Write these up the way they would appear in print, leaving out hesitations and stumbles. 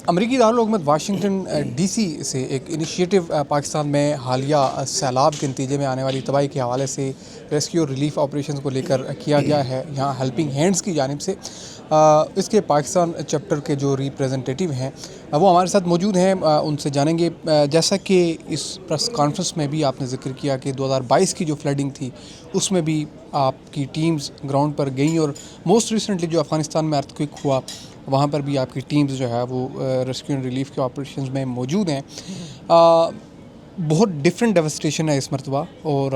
امریکی دارالحکومت Washington D C سے ایک انیشیٹو پاکستان میں حالیہ سیلاب کے نتیجے میں آنے والی تباہی کے حوالے سے ریسکیو اور ریلیف آپریشنز کو لے کر کیا گیا ہے یہاں ہیلپنگ ہینڈز کی جانب سے. اس کے پاکستان چیپٹر کے جو ریپریزنٹیٹیو ہیں وہ ہمارے ساتھ موجود ہیں, ان سے جانیں گے. جیسا کہ اس پریس کانفرنس میں بھی آپ نے ذکر کیا کہ 2022 کی جو فلڈنگ تھی اس میں بھی آپ کی ٹیمز گراؤنڈ پر گئیں, اور موسٹ ریسنٹلی جو افغانستان میں ارتھ کوئک ہوا وہاں پر بھی آپ کی ٹیمز جو ہے وہ ریسکیو اینڈ ریلیف کے آپریشنز میں موجود ہیں. بہت ڈفرینٹ ڈیوسٹیشن ہے اس مرتبہ, اور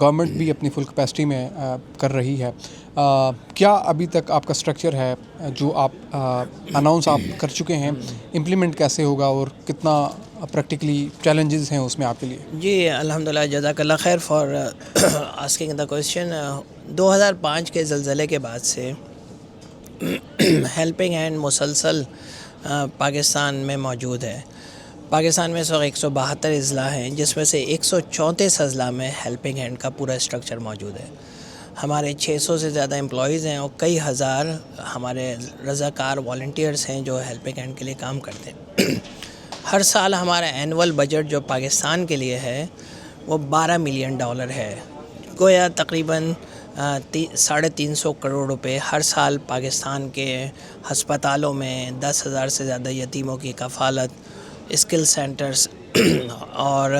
گورنمنٹ بھی اپنی فل کیپیسٹی میں کر رہی ہے. کیا ابھی تک آپ کا اسٹرکچر ہے جو آپ اناؤنس آپ کر چکے ہیں, امپلیمنٹ کیسے ہوگا اور کتنا پریکٹیکلی چیلنجز ہیں اس میں آپ کے لیے؟ جی الحمدللہ, جزاک اللہ خیر فار آسکنگ دا کویسچن. 2005 کے زلزلے کے بعد سے ہیلپنگ ہینڈ مسلسل پاکستان میں موجود ہے. پاکستان میں اس وقت 172 اضلاع ہیں, جس میں سے 134 اضلاع میں ہیلپنگ ہینڈ کا پورا اسٹرکچر موجود ہے. ہمارے 600 سے زیادہ امپلائیز ہیں اور کئی ہزار ہمارے رضاکار والنٹیئرس ہیں جو ہیلپنگ ہینڈ کے لیے کام کرتے ہیں. ہر سال ہمارا اینول بجٹ جو پاکستان کے لیے ہے وہ $12 ملین ہے. گویا تقریباً 350 کروڑ روپے ہر سال پاکستان کے ہسپتالوں میں 10,000 سے زیادہ یتیموں کی کفالت, اسکل سینٹرز اور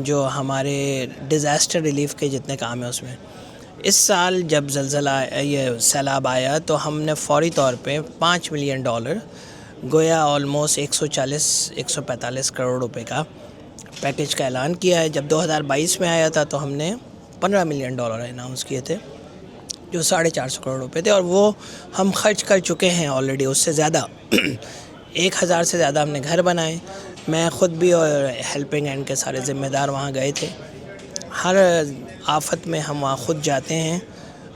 جو ہمارے ڈیزاسٹر ریلیف کے جتنے کام ہیں اس میں. اس سال جب یہ سیلاب آیا تو ہم نے فوری طور پہ $5 ملین گویا آلموسٹ 145 کروڑ روپے کا پیکیج کا اعلان کیا ہے. جب 2022 میں آیا تھا تو ہم نے $15 ملین اناؤنس کیے تھے جو 450 کروڑ روپے تھے, اور وہ ہم خرچ کر چکے ہیں آلریڈی. اس سے زیادہ 1,000 سے زیادہ ہم نے گھر بنائے. میں خود بھی اور ہیلپنگ ہینڈ کے سارے ذمہ دار وہاں گئے تھے. ہر آفت میں ہم وہاں خود جاتے ہیں,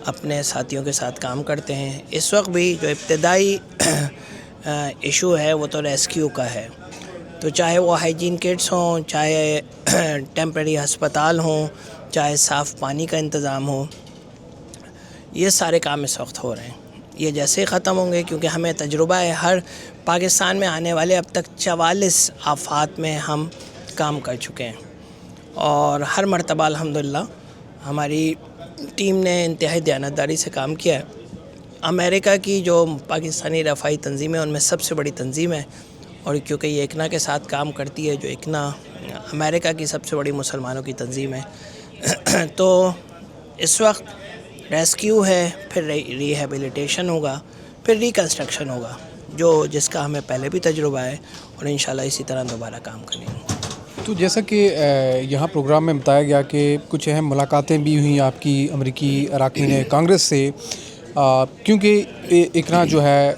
اپنے ساتھیوں کے ساتھ کام کرتے ہیں. اس وقت بھی جو ابتدائی ایشو ہے وہ تو ریسکیو کا ہے, تو چاہے وہ ہائیجین کٹس ہوں, چاہے ٹیمپریری ہسپتال ہوں, چاہے صاف پانی کا انتظام ہو, یہ سارے کام اس وقت ہو رہے ہیں. یہ جیسے ہی ختم ہوں گے, کیونکہ ہمیں تجربہ ہے, ہر پاکستان میں آنے والے اب تک 44 آفات میں ہم کام کر چکے ہیں, اور ہر مرتبہ الحمدللہ ہماری ٹیم نے انتہائی دیانتداری سے کام کیا ہے. امریکہ کی جو پاکستانی رفاہی تنظیم ہے ان میں سب سے بڑی تنظیم ہے, اور کیونکہ یہ ایکنا کے ساتھ کام کرتی ہے, جو ایکنا امریکہ کی سب سے بڑی مسلمانوں کی تنظیم ہے, تو اس وقت ریسکیو ہے, پھر ریہیبلیٹیشن ہوگا, پھر ریکنسٹرکشن ہوگا, جس کا ہمیں پہلے بھی تجربہ ہے, اور انشاءاللہ اسی طرح دوبارہ کام کریں گے. تو جیسا کہ یہاں پروگرام میں بتایا گیا کہ کچھ اہم ملاقاتیں بھی ہوئیں آپ کی امریکی اراکین کانگریس سے, کیونکہ اکنا جو ہے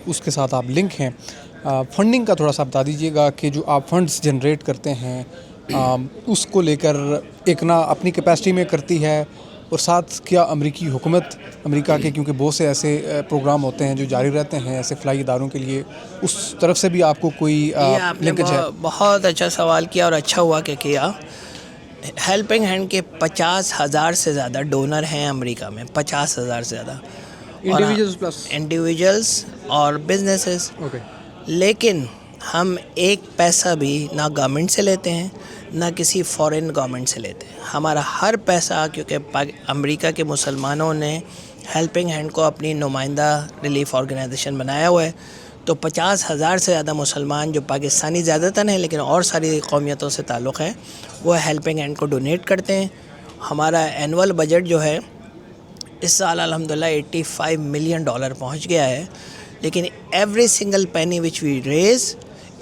اس کے ساتھ آپ لنک ہیں. فنڈنگ کا تھوڑا سا بتا دیجیے گا کہ جو آپ فنڈز جنریٹ کرتے ہیں اس کو لے کر اکنا اپنی کیپیسٹی میں کرتی ہے, اور ساتھ کیا امریکی حکومت امریکہ کے, کیونکہ بہت سے ایسے پروگرام ہوتے ہیں جو جاری رہتے ہیں ایسے فلائی اداروں کے لیے, اس طرف سے بھی آپ کو کوئی لنکج ہے؟ بہت اچھا سوال کیا, اور اچھا ہوا کہ کیا. ہیلپنگ ہینڈ کے 50,000 سے زیادہ ڈونر ہیں امریکہ میں, 50,000 سے زیادہ انڈیویجولز اور بزنسز. لیکن ہم ایک پیسہ بھی نہ گورنمنٹ سے لیتے ہیں نہ کسی فورن گورنمنٹ سے لیتے ہیں. ہمارا ہر پیسہ, کیونکہ امریکہ کے مسلمانوں نے ہیلپنگ ہینڈ کو اپنی نمائندہ ریلیف آرگنائزیشن بنایا ہوا ہے, تو 50,000 سے زیادہ مسلمان جو پاکستانی زیادہ تر ہیں لیکن اور ساری قومیتوں سے تعلق ہے, وہ ہیلپنگ ہینڈ کو ڈونیٹ کرتے ہیں. ہمارا اینول بجٹ جو ہے اس سال الحمدللہ $85 ملین پہنچ گیا ہے, لیکن every single penny which we raise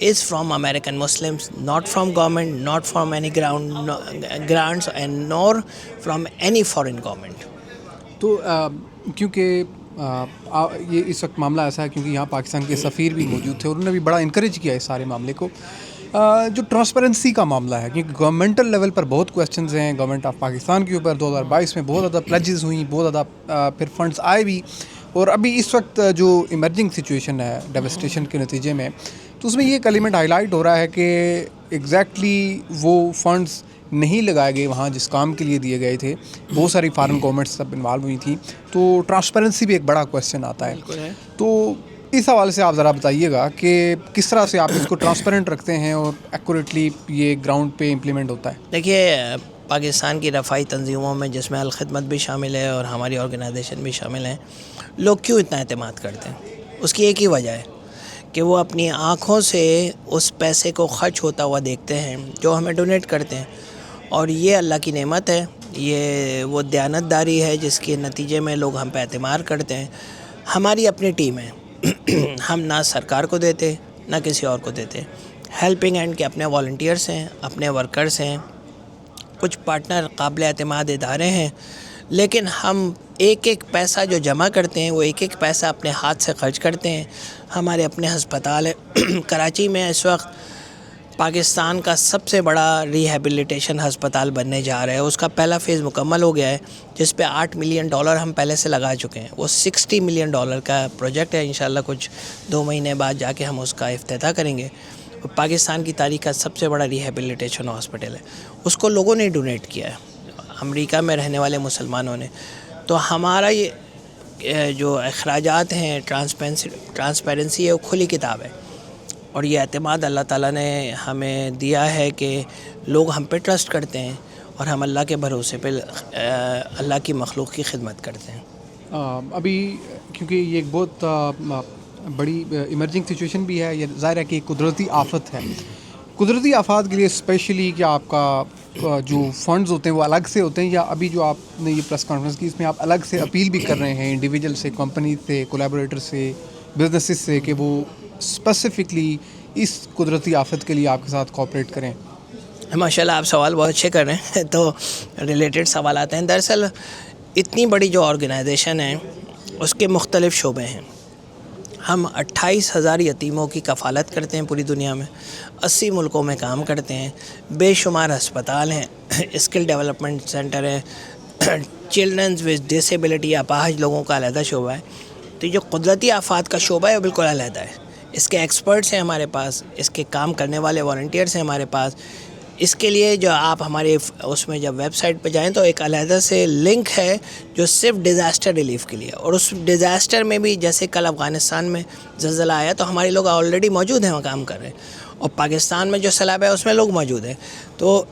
is from American Muslims, not from government, not from any grants and nor from any foreign government. تو کیونکہ یہ اس وقت معاملہ ایسا ہے کیونکہ یہاں پاکستان کے سفیر بھی موجود تھے اور انہوں نے بھی بڑا انکریج کیا اس سارے معاملے کو. جو ٹرانسپیرنسی کا معاملہ ہے, کیونکہ گورنمنٹل لیول پر بہت کویسچنز ہیں گورنمنٹ آف پاکستان کے اوپر. 2022 میں بہت زیادہ پلیجز ہوئیں, بہت زیادہ پھر فنڈز آئے بھی, اور ابھی اس وقت جو ایمرجنگ سچویشن ہے ڈیوسٹیشن کے نتیجے میں, تو اس میں یہ ایک ایلیمنٹ ہائی لائٹ ہو رہا ہے کہ ایگزیکٹلی وہ فنڈز نہیں لگائے گئے وہاں جس کام کے لیے دیے گئے تھے. بہت ساری فارن گورنمنٹس سب انوالو ہوئی تھیں, تو ٹرانسپیرنسی بھی ایک بڑا کویسچن آتا ہے. تو اس حوالے سے آپ ذرا بتائیے گا کہ کس طرح سے آپ اس کو ٹرانسپیرنٹ رکھتے ہیں اور ایکوریٹلی یہ گراؤنڈ پہ امپلیمنٹ ہوتا ہے؟ دیکھیے پاکستان کی رفاہی تنظیموں میں جس میں الخدمت بھی شامل ہے اور ہماری آرگنائزیشن بھی شامل ہیں، لوگ کیوں اتنا اعتماد کرتے ہیں؟ اس کی ایک ہی وجہ ہے کہ وہ اپنی آنکھوں سے اس پیسے کو خرچ ہوتا ہوا دیکھتے ہیں جو ہمیں ڈونیٹ کرتے ہیں، اور یہ اللہ کی نعمت ہے، یہ وہ دیانتداری ہے جس کے نتیجے میں لوگ ہم پہ اعتماد کرتے ہیں۔ ہماری اپنی ٹیم ہے، ہم نہ سرکار کو دیتے نہ کسی اور کو دیتے، ہیلپنگ ہینڈ کے اپنے والنٹیئرس ہیں، اپنے ورکرز ہیں، کچھ پارٹنر قابل اعتماد ادارے ہیں، لیکن ہم ایک ایک پیسہ جو جمع کرتے ہیں وہ ایک ایک پیسہ اپنے ہاتھ سے خرچ کرتے ہیں۔ ہمارے اپنے ہسپتال ہیں کراچی میں اس وقت پاکستان کا سب سے بڑا ریہیبلیٹیشن ہسپتال بننے جا رہا ہے، اس کا پہلا فیز مکمل ہو گیا ہے جس پہ $8 ملین ہم پہلے سے لگا چکے ہیں۔ وہ $60 ملین کا پروجیکٹ ہے، انشاءاللہ کچھ 2 مہینے بعد جا کے ہم اس کا افتتاح کریں گے۔ پاکستان کی تاریخ کا سب سے بڑا ریہیبلیٹیشن ہاسپٹل ہے، اس کو لوگوں نے ڈونیٹ کیا ہے، امریکہ میں رہنے والے مسلمانوں نے۔ تو ہمارا یہ جو اخراجات ہیں ٹرانسپیرنسی ہے، وہ کھلی کتاب ہے، اور یہ اعتماد اللہ تعالیٰ نے ہمیں دیا ہے کہ لوگ ہم پہ ٹرسٹ کرتے ہیں اور ہم اللہ کے بھروسے پہ اللہ کی مخلوق کی خدمت کرتے ہیں۔ ابھی کیونکہ یہ ایک بہت بڑی ایمرجنگ سچویشن بھی ہے، یہ ظاہر ہے کہ قدرتی آفت ہے۔ قدرتی آفات کے لیے اسپیشلی کیا آپ کا جو فنڈز ہوتے ہیں وہ الگ سے ہوتے ہیں، یا ابھی جو آپ نے یہ پریس کانفرنس کی اس میں آپ الگ سے اپیل بھی کر رہے ہیں انڈیویجول سے، کمپنی سے، کولیبوریٹر سے، بزنسز سے، کہ وہ اسپیسیفکلی اس قدرتی آفت کے لیے آپ کے ساتھ کوآپریٹ کریں؟ ماشاءاللہ آپ سوال بہت اچھے کر رہے ہیں، تو ریلیٹڈ سوالات ہیں۔ دراصل اتنی بڑی جو آرگنائزیشن ہے اس کے مختلف شعبے ہیں۔ ہم 28,000 یتیموں کی کفالت کرتے ہیں پوری دنیا میں، 80 ملکوں میں کام کرتے ہیں، بے شمار ہسپتال ہیں، اسکل ڈیولپمنٹ سینٹر ہیں، چلڈرنز وتھ ڈسیبلٹی اپاہج لوگوں کا علیحدہ شعبہ ہے۔ تو جو قدرتی آفات کا شعبہ ہے وہ بالکل علیحدہ ہے، اس کے ایکسپرٹس ہیں ہمارے پاس، اس کے کام کرنے والے والنٹیئرس ہیں ہمارے پاس۔ اس کے لیے جو آپ ہمارے اس میں جب ویب سائٹ پہ جائیں تو ایک علیحدہ سے لنک ہے جو صرف ڈیزاسٹر ریلیف کے لیے، اور اس ڈیزاسٹر میں بھی جیسے کل افغانستان میں زلزلہ آیا تو ہمارے لوگ آلریڈی موجود ہیں، وہاں کام کر رہے ہیں، اور پاکستان میں جو سیلاب ہے اس میں لوگ موجود ہیں۔ تو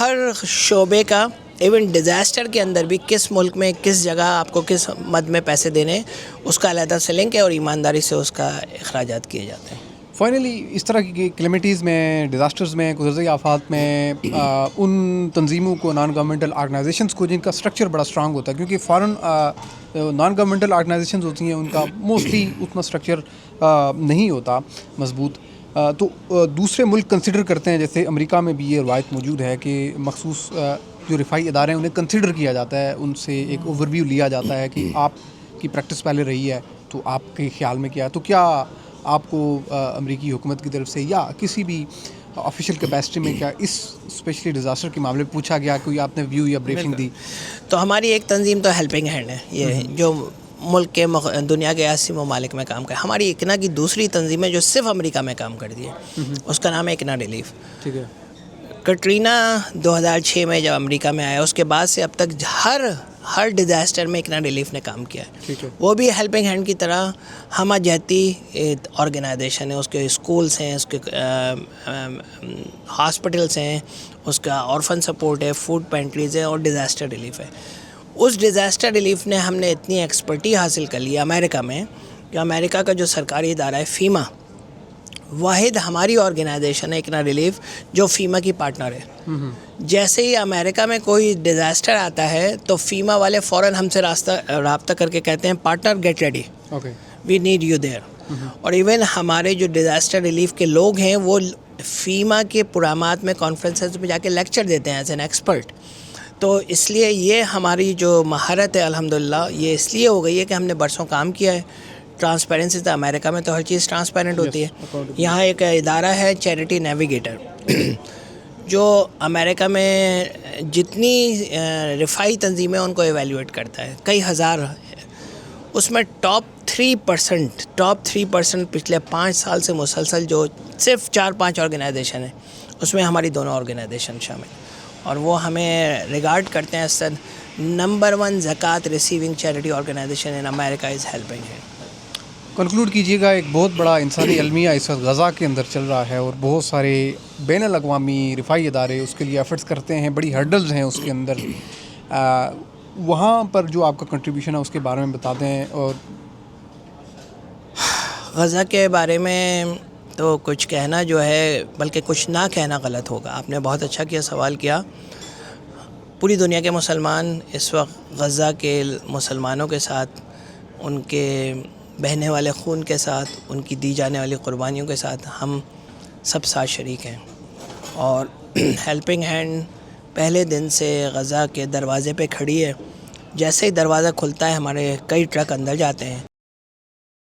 ہر شعبے کا، ایون ڈیزاسٹر کے اندر بھی کس ملک میں کس جگہ آپ کو کس مد میں پیسے دینے، اس کا علیحدہ سے لنک ہے، اور ایمانداری سے اس کا اخراجات کیے جاتے ہیں۔ فائنلی اس طرح کی کلیمٹیز میں، ڈیزاسٹرز میں، قدرتی آفات میں ان تنظیموں کو، نان گورنمنٹل آرگنائزیشنز کو جن کا اسٹرکچر بڑا اسٹرانگ ہوتا ہے، کیونکہ فارن نان گورنمنٹل آرگنائزیشنز ہوتی ہیں ان کا موسٹلی اتنا اسٹرکچر نہیں ہوتا مضبوط، تو دوسرے ملک کنسیڈر کرتے ہیں، جیسے امریکہ میں بھی یہ روایت موجود ہے کہ مخصوص جو رفائی ادارے ہیں انہیں کنسیڈر کیا جاتا ہے، ان سے ایک اوور ویو لیا جاتا ہے کہ آپ کی پریکٹس پہلے رہی ہے تو آپ کے خیال میں کیا ہے۔ تو کیا آپ کو امریکی حکومت کی طرف سے یا کسی بھی آفیشیل کیپیسٹی میں کیا اس اسپیشلی ڈیزاسٹر کے معاملے میں پوچھا گیا، کوئی آپ نے ویو یا بریفنگ دی؟ تو ہماری ایک تنظیم تو ہیلپنگ ہینڈ ہے، یہ جو ملک کے دنیا کے 80 ممالک میں کام کرے۔ ہماری اکنا کی دوسری تنظیم ہے جو صرف امریکہ میں کام کرتی ہے، اس کا نام ہے اکنا ریلیف۔ ٹھیک ہے۔ کٹرینہ 2006 میں جب امریکہ میں آیا، اس کے بعد سے اب تک ہر ڈیزاسٹر میں اکنا ریلیف نے کام کیا ہے۔ ٹھیک ہے۔ وہ بھی ہیلپنگ ہینڈ کی طرح ہمہ جہتی آرگنائزیشن ہے، اس کے اسکولس ہیں، اس کے ہاسپٹلس ہیں، اس کا آرفن سپورٹ ہے، فوڈ پینٹریز ہیں، اور ڈیزاسٹر ریلیف ہے۔ اس ڈیزاسٹر ریلیف نے ہم نے اتنی ایکسپرٹی حاصل کر لی امریکہ میں کہ امریکہ کا جو سرکاری ادارہ ہے فیما، واحد ہماری آرگنائزیشن ہے اکنا ریلیف جو فیما کی پارٹنر ہے۔ جیسے ہی امریکہ میں کوئی ڈیزاسٹر آتا ہے تو فیما والے فوراً ہم سے رابطہ کر کے کہتے ہیں partner get ready, we need you there. اور ایون ہمارے جو ڈیزاسٹر ریلیف کے لوگ ہیں وہ فیما کے پروگرامات میں، کانفرنسز میں جا کے لیکچر دیتے ہیں ایز این ایکسپرٹ۔ تو اس لیے یہ ہماری جو مہارت ہے الحمدللہ یہ اس لیے ہو گئی ہے کہ ہم نے برسوں کام کیا ہے۔ ٹرانسپیرنسی تو امریکہ میں تو ہر چیز ٹرانسپیرنٹ ہوتی ہے، یہاں ایک ادارہ ہے چیریٹی نیویگیٹر جو امریکہ میں جتنی رفائی تنظیمیں ان کو ایویلیویٹ کرتا ہے، کئی ہزار، اس میں ٹاپ 3% پچھلے 5 سال سے مسلسل جو صرف 4-5 آرگنائزیشن ہیں اس میں ہماری دونوں آرگنائزیشن شامل ہیں، اور وہ ہمیں ریگارڈ کرتے ہیں سر number 1 zakat receiving charity organization in America is Helping Hand. Conclude کیجیے گا. ایک بہت بڑا انسانی المیہ اس وقت غزہ کے اندر چل رہا ہے اور بہت سارے بین الاقوامی رفائی ادارے اس کے لیے ایفرٹس کرتے ہیں, بڑی ہرڈلز ہیں اس کے اندر. وہاں پر جو آپ کا کنٹریبیوشن ہے اس کے بارے میں بتا دیں. اور غزہ کے بارے میں تو کچھ کہنا جو ہے, بلکہ کچھ نہ کہنا غلط ہوگا. آپ نے بہت اچھا کیا, سوال کیا. پوری دنیا کے مسلمان اس وقت غزہ کے مسلمانوں کے ساتھ, ان کے بہنے والے خون کے ساتھ, ان کی دی جانے والی قربانیوں کے ساتھ ہم سب ساتھ شریک ہیں. اور ہیلپنگ ہینڈ پہلے دن سے غزہ کے دروازے پہ کھڑی ہے. جیسے ہی دروازہ کھلتا ہے ہمارے کئی ٹرک اندر جاتے ہیں.